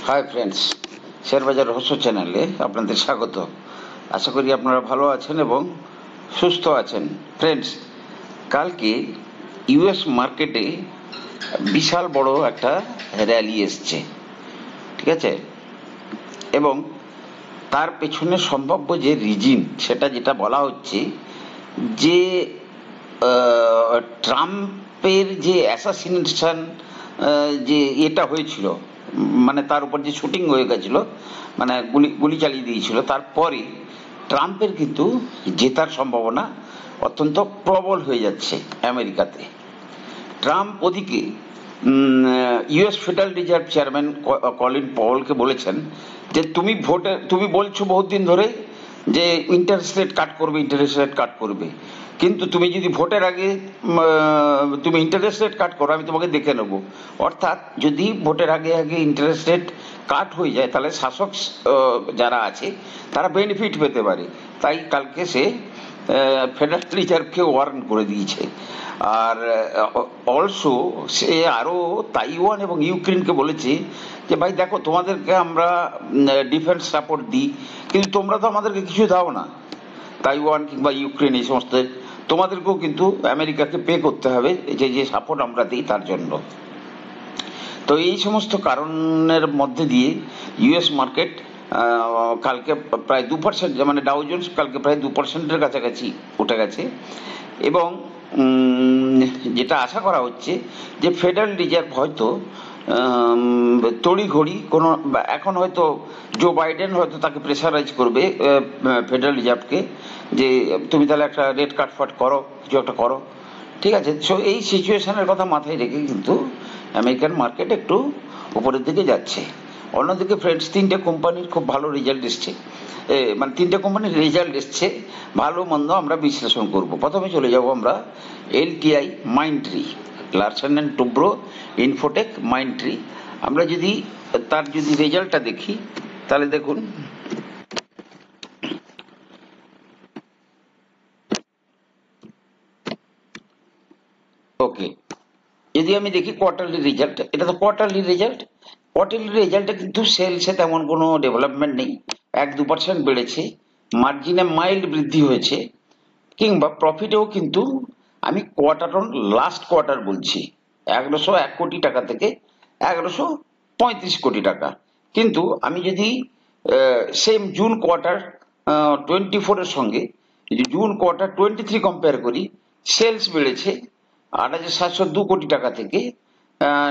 Hi friends, share বাজার রহস্য চ্যানেলে আপনাদের স্বাগত। আশা করি আপনারা ভালো আছেন এবং সুস্থ আছেন। ফ্রেন্ডস, কালকে ইউএস মার্কেটে বিশাল বড় একটা র্যালি এসছে, ঠিক আছে? এবং তার পেছনে সম্ভাব্য যে রিজিন, সেটা যেটা বলা হচ্ছে যে ট্রাম্পের যে অ্যাসাসিনেশন যে এটা হয়েছিল, মানে তার উপর যে শুটিং হয়ে গেছিল, মানে গুলি গুলি চালিয়ে দিয়েছিল, তারপরে ট্রাম্পের কিন্তু জেতার সম্ভাবনা অত্যন্ত প্রবল হয়ে যাচ্ছে আমেরিকাতে। ট্রাম্প ওদিকে US federal reserve chairman Colin পওয়েলকে বলেছেন যে তুমি বলছো বহুদিন ধরে যে ইন্টারেস্ট রেট কাট করবে, কিন্তু তুমি যদি ভোটের আগে তুমি ইন্টারেস্ট রেট কাট করো, আমি তোমাকে দেখে নেবো। অর্থাৎ যদি ভোটের আগে আগে ইন্টারেস্ট রেট কাট হয়ে যায়, তাহলে শাসক যারা আছে তারা বেনিফিট পেতে পারে। তাই কালকে সে ফেডারেল রিজার্ভকে ওয়ার্ন করে দিয়েছে। আর অলসো সে আরো তাইওয়ান এবং ইউক্রেনকে বলেছে যে ভাই দেখো, তোমাদেরকে আমরা ডিফেন্স সাপোর্ট দিই, কিন্তু তোমরা তো আমাদেরকে কিছু দাও না। তাইওয়ান কিংবা ইউক্রেন, এই সমস্ত তোমাদেরকেও কিন্তু আমেরিকাকে পে করতে হবে যে যে সাপোর্ট আমরা দিই তার জন্য। তো এই সমস্ত কারণের মধ্যে দিয়ে ইউএস মার্কেট কালকে প্রায় 2%, মানে ডাউ জোন্স কালকে প্রায় 2%-এর কাছাকাছি উঠে গেছে। এবং যেটা আশা করা হচ্ছে যে ফেডারেল রিজার্ভ হয়তো তড়িঘড়ি কোনো, এখন হয়তো জো বাইডেন হয়তো তাকে প্রেসারাইজ করবে ফেডারেল রিজার্ভকে, যে তুমি তাহলে একটা রেট কাটফাট করো, কিছু একটা করো, ঠিক আছে? সো এই সিচুয়েশনের কথা মাথায় রেখে কিন্তু আমেরিকান মার্কেট একটু উপরের দিকে যাচ্ছে। অন্যদিকে ফ্রেন্ডস, তিনটে কোম্পানির খুব ভালো রেজাল্ট এসছে, মানে তিনটে কোম্পানির রেজাল্ট এসছে, ভালো মন্দ আমরা বিশ্লেষণ করব। প্রথমে চলে যাব আমরা LTI, Mindtree, Larsen and Toubro, Infotech, Mindtree. আমরা যদি তার যদি রেজাল্টটা দেখি, তাহলে দেখুন, ওকে, যদি আমি দেখি কোয়ার্টারলি রেজাল্ট, এটা তো কোয়ার্টারলি রেজাল্টে কিন্তু সেলসে তেমন কোনো ডেভেলপমেন্ট নেই। 1-2% বেড়েছে, মার্জিনে মাইল্ড বৃদ্ধি হয়েছে, কিংবা প্রফিটেও কিন্তু, আমি কোয়ার্টার অন লাস্ট কোয়ার্টার বলছি, 1101 কোটি টাকা থেকে 1135 কোটি টাকা। কিন্তু আমি যদি সেম জুন কোয়ার্টার 24-এর সঙ্গে যদি জুন কোয়ার্টার 23 কম্পেয়ার করি, সেলস বেড়েছে 8,702 কোটি টাকা থেকে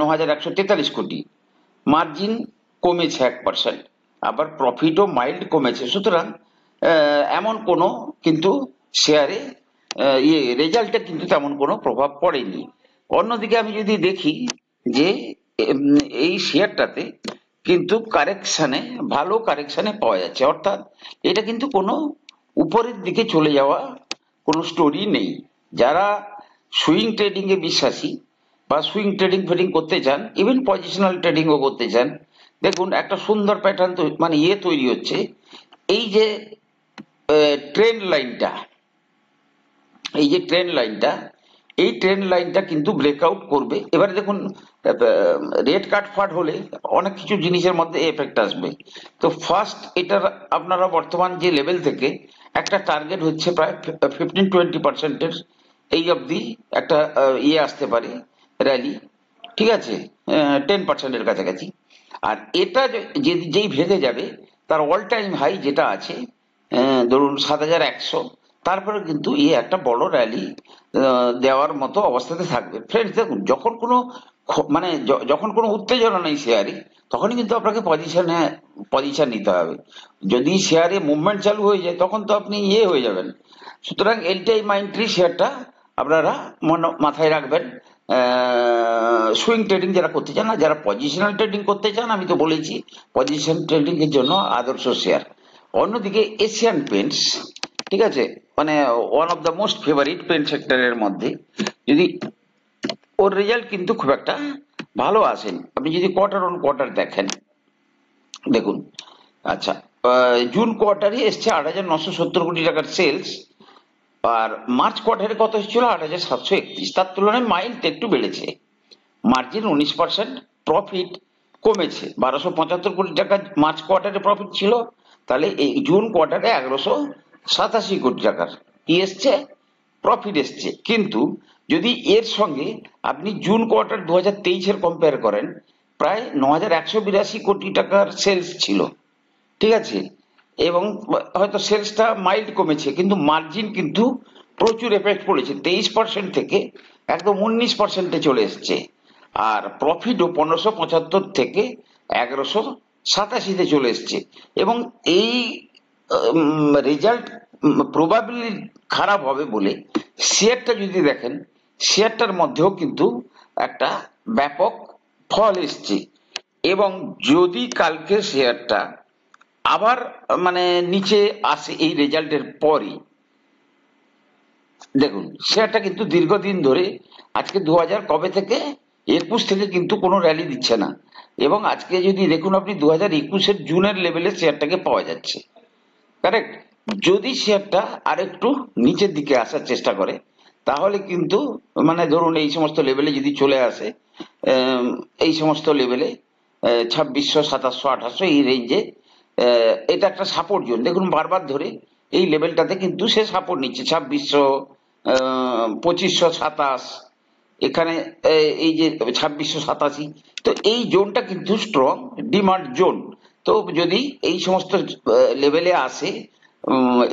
9,143 কোটি, মার্জিন কমেছে 1%, আবার প্রফিটও মাইল্ড কমেছে। সুতরাং এমন কোনো কিন্তু শেয়ারে রেজাল্টে কিন্তু তেমন কোনো প্রভাব পড়েনি। অন্যদিকে আমি যদি দেখি যে এই শেয়ারটাতে কিন্তু কারেকশনে, ভালো কারেকশনে পাওয়া যাচ্ছে, অর্থাৎ এটা কিন্তু কোনো উপরের দিকে চলে যাওয়া কোনো স্টোরি নেই। যারা সুইং ট্রেডিং এ বিশ্বাসী বা সুইং ট্রেডিং ফেডিং করতে চান, ইভেন পজিশনাল ট্রেডিং ও করতে চান, দেখুন একটা সুন্দর প্যাটার্ন মানে তৈরি হচ্ছে। এই যে ট্রেন্ড লাইনটা, এই যে ট্রেন্ড লাইনটা, এই ট্রেন্ড লাইনটা কিন্তু ব্রেকআউট করবে। এবারে দেখুন, রেট কাট ফাট হলে অনেক কিছু জিনিসের মধ্যে এফেক্ট আসবে। তো ফার্স্ট, এটার আপনারা বর্তমান যে লেভেল থেকে একটা টার্গেট হচ্ছে প্রায় 15-20%-এর এই অবধি একটা আসতে পারে, র্যালি, ঠিক আছে, 10%-এর কাছাকাছি। আর এটা যেই ভেঙে যাবে, তার অল টাইম হাই যেটা আছে ধরুন 7,100, তারপরে কিন্তু একটা বড় র্যালি দেওয়ার মতো অবস্থাতে থাকবে। ফ্রেন্ডস, দেখুন, যখন কোনো মানে যখন কোনো উত্তেজনা নেই শেয়ারে, তখনই কিন্তু আপনাকে পজিশন নিতে হবে। যদি শেয়ারে মুভমেন্ট চালু হয়ে যায়, তখন তো আপনি হয়ে যাবেন। সুতরাং এলটিআই মাইন্ডট্রি শেয়ারটা আপনারা মাথায় রাখবেন। সুইং ট্রেডিং যারা করতে চান, না যারা পজিশনাল ট্রেডিং করতে চান, আমি তো বলেছি পজিশন ট্রেডিং এর জন্য আদর্শ শেয়ার। অন্যদিকে এশিয়ান পেন্টস, ঠিক আছে, মানে one of the most favourite paint সেক্টরের মধ্যে, যদি ওর রেজাল্ট কিন্তু খুব একটা ভালো আসেনি। আপনি যদি কোয়ার্টার অন কোয়ার্টার দেখেন, দেখুন, আচ্ছা, জুন কোয়ার্টারে এসছে 8,970 কোটি টাকার সেলস, আর মার্চ কোয়ার্টারে কত এসেছিল? 8,731। তার তুলনায় মাইল্ড একটু বেড়েছে, মার্জিন 19%, প্রফিট কমেছে। 1275 কোটি টাকা মার্চ কোয়ার্টারে প্রফিট ছিল, তাহলে এই জুন কোয়ার্টারে 1187 কোটি টাকার কি এসছে, প্রফিট এসছে। কিন্তু যদি এর সঙ্গে আপনি জুন কোয়ার্টার 2023-এর কম্পেয়ার করেন, প্রায় 9182 কোটি টাকার সেলস ছিল, ঠিক আছে, এবং হয়তো সেলসটা মাইল্ড কমেছে, কিন্তু মার্জিন কিন্তু প্রচুর এফেক্ট পড়েছে, 23% থেকে একদম 19%-এ চলে এসছে। আর প্রফিটও 1575 থেকে 1187-তে চলে এসছে। এবং এই রেজাল্ট প্রবাবলি খারাপ হবে বলে শেয়ারটা যদি দেখেন, শেয়ারটার মধ্যেও কিন্তু একটা ব্যাপক ফল এসছে। এবং যদি কালকে শেয়ারটা আবার মানে নিচে আসে এই রেজাল্টের পরই, দেখুন শেয়ারটা কিন্তু দীর্ঘদিন ধরে, আজকে কবে থেকে, 21 থেকে কিন্তু কোনো র্যালি দিচ্ছে না। এবং আজকে যদি দেখুন আপনি 2021-এর জুনের লেভেলে শেয়ারটাকে পাওয়া যাচ্ছে, কারেক্ট। যদি শেয়ারটা আরেকটু নিচের দিকে আসার চেষ্টা করে, তাহলে কিন্তু মানে ধরুন এই সমস্ত লেভেলে যদি চলে আসে, এই সমস্ত লেভেলে 2600, 2700, 2800 এই রেঞ্জে, এটা একটা সাপোর্ট জোন। দেখুন বারবার ধরে এই লেভেলটাতে কিন্তু সে সাপোর্ট নিচ্ছে, 2600, 2527, এখানে এই যে 2687। তো এই জোনটা কিন্তু স্ট্রং ডিমান্ড জোন। তো যদি এই সমস্ত লেভেলে আসে,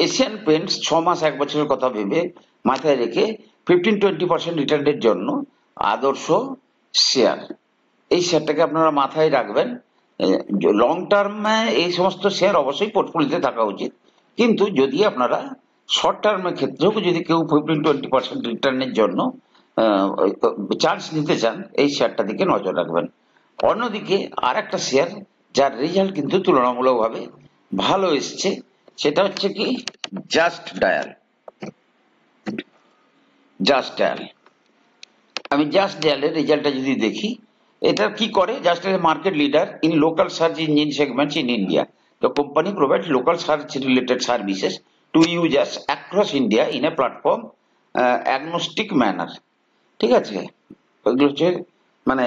এশিয়ান পেন্টস 6 মাস 1 বছরের কথা ভেবে মাথায় রেখে 15-20% রিটার্নের জন্য আদর্শ শেয়ার। এই শেয়ারটাকে আপনারা মাথায় রাখবেন। লং টার্মে এই সমস্ত শেয়ার অবশ্যই পোর্টফোলিওতে থাকা উচিত, কিন্তু যদি আপনারা শর্ট টার্মের ক্ষেত্রেও যদি কেউ 15-20% রিটার্নের জন্য চান্স নিতে চান, এই শেয়ারটার দিকে নজর রাখবেন। অন্যদিকে আর একটা শেয়ার যার রেজাল্ট কিন্তু তুলনামূলকভাবে ভালো এসছে, সেটা হচ্ছে কি জাস্ট ডায়াল। জাস্ট ডায়াল, আমি জাস্ট ডায়ালের রেজাল্টটা যদি দেখি, এটা কি করে, just dial market leader in local search engine segments in India. The company provides local search related services to users across India in a platform agnostic manner. ঠিক আছে, ওইগুলো হচ্ছে মানে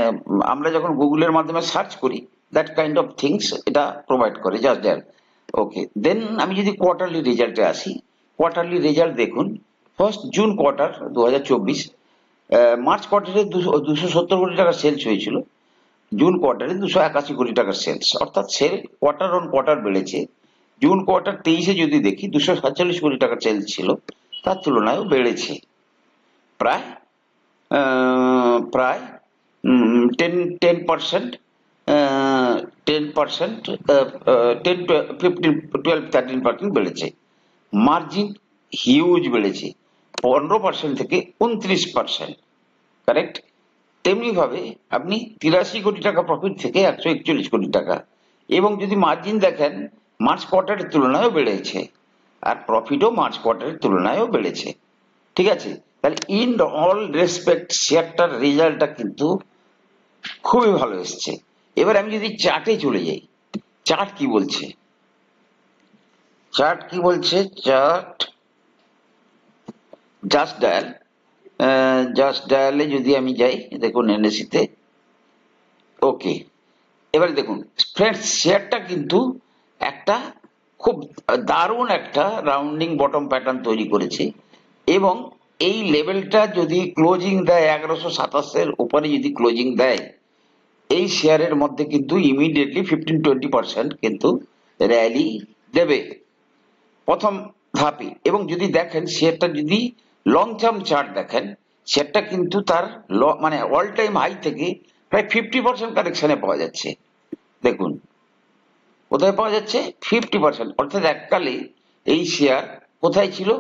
আমরা যখন গুগলের মাধ্যমে সার্চ করি, দ্যাট কাইন্ড অফ থিংস এটা প্রোভাইড করে জাস্ট ডায়াল। ওকে, দেন আমি যদি কোয়ার্টারলি রেজাল্টে আসি, কোয়ার্টারলি রেজাল্ট দেখুন, ফার্স্ট জুন কোয়ার্টার 2024, মার্চ কোয়ার্টারে 270 কোটি টাকার সেলস হয়েছিল, জুন কোয়ার্টারে 281 কোটি টাকার সেলস, অর্থাৎ সেল কোয়ার্টার অন কোয়ার্টার বেড়েছে। জুন কোয়ার্টার 23-এ যদি দেখি 247 কোটি টাকার সেলস ছিল, তার তুলনায়ও বেড়েছে প্রায় প্রায় 10%, 10%, 10, 15, 12, 13% বেড়েছে। মার্জিন হিউজ বেড়েছে, 15% থেকে 29%, কারেক্ট। তেমনি ভাবে আপনি 83 কোটি টাকা প্রফিট থেকে 141 কোটি টাকা, এবং যদি মার্জিন দেখেন মার্চ কোয়ার্টারের তুলনায়ও বেড়েছে, আর প্রফিটও মার্চ কোয়ার্টারের তুলনায়ও বেড়েছে, ঠিক আছে। তাহলে ইন অল রেসপেক্ট শেয়ারটার রেজাল্টটা কিন্তু খুবই ভালো এসছে। এবার আমি যদি চার্টে চলে যাই, চার্ট কি বলছে, চার্ট কি বলছে, চার্ট জাস্ট ডায়াল, জাস্ট ডায়ালে যদি আমি যাই, দেখুন এনএসিতে, ওকে। এবারে দেখুন ফ্রেন্ডস, শেয়ারটা কিন্তু একটা খুব দারুণ একটা রাউন্ডিং বটম প্যাটার্ন তৈরি করেছে, এবং এই লেভেলটা যদি ক্লোজিং দেয় 1127-এর উপরে যদি ক্লোজিং দেয়, এই শেয়ারের মধ্যে কিন্তু ইমিডিয়েটলি 15-20% কিন্তু র্যালি দেবে প্রথম ধাপে। এবং যদি দেখেন শেয়ারটা যদি লং টার্ম চার্ট দেখেন, শেয়ারটা কিন্তু তার মানে অল টাইম হাই থেকে প্রায় 50% কারেকশনে পাওয়া যাচ্ছে। দেখুন কোথায় পাওয়া যাচ্ছে, 50%, অর্থাৎ এককালে এই শেয়ার কোথায় ছিল,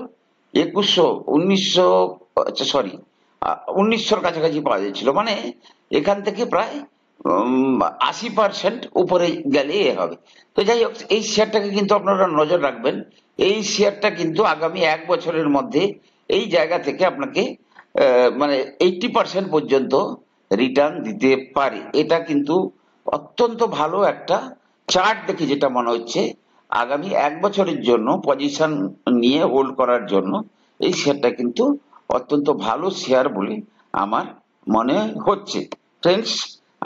1900 কাছাকাছি পাওয়া যাচ্ছিল, মানে এখান থেকে প্রায় 80% উপরে গেলে এ হবে। তো যাই হোক, এই শেয়ারটাকে কিন্তু আপনারা নজর রাখবেন। এই শেয়ারটা কিন্তু আগামী 1 বছরের মধ্যে এই জায়গা থেকে আপনাকে মানে 80% পর্যন্ত রিটার্ন দিতে পারে। এটা কিন্তু অত্যন্ত ভালো একটা চার্ট দেখে যেটা মনে হচ্ছে, আগামী 1 বছরের জন্য পজিশন নিয়ে হোল্ড করার জন্য এই শেয়ারটা কিন্তু অত্যন্ত ভালো শেয়ার বলে আমার মনে হচ্ছে। ফ্রেন্ডস,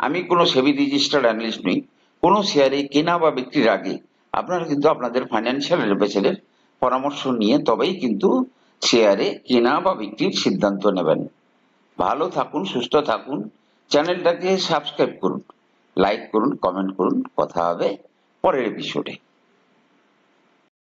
আমি কোনো সেবি রেজিস্টার্ড অ্যানালিস্ট নই। কোনো শেয়ারে কেনা বা বিক্রির আগে আপনারা কিন্তু আপনাদের ফাইন্যান্সিয়াল অ্যাডভাইজারের পরামর্শ নিয়ে তবেই কিন্তু শেয়ারে কেনা বা বিক্রির সিদ্ধান্ত নেবেন। ভালো থাকুন, সুস্থ থাকুন, চ্যানেলটাকে সাবস্ক্রাইব করুন, লাইক করুন, কমেন্ট করুন। কথা হবে পরের এপিসোডে।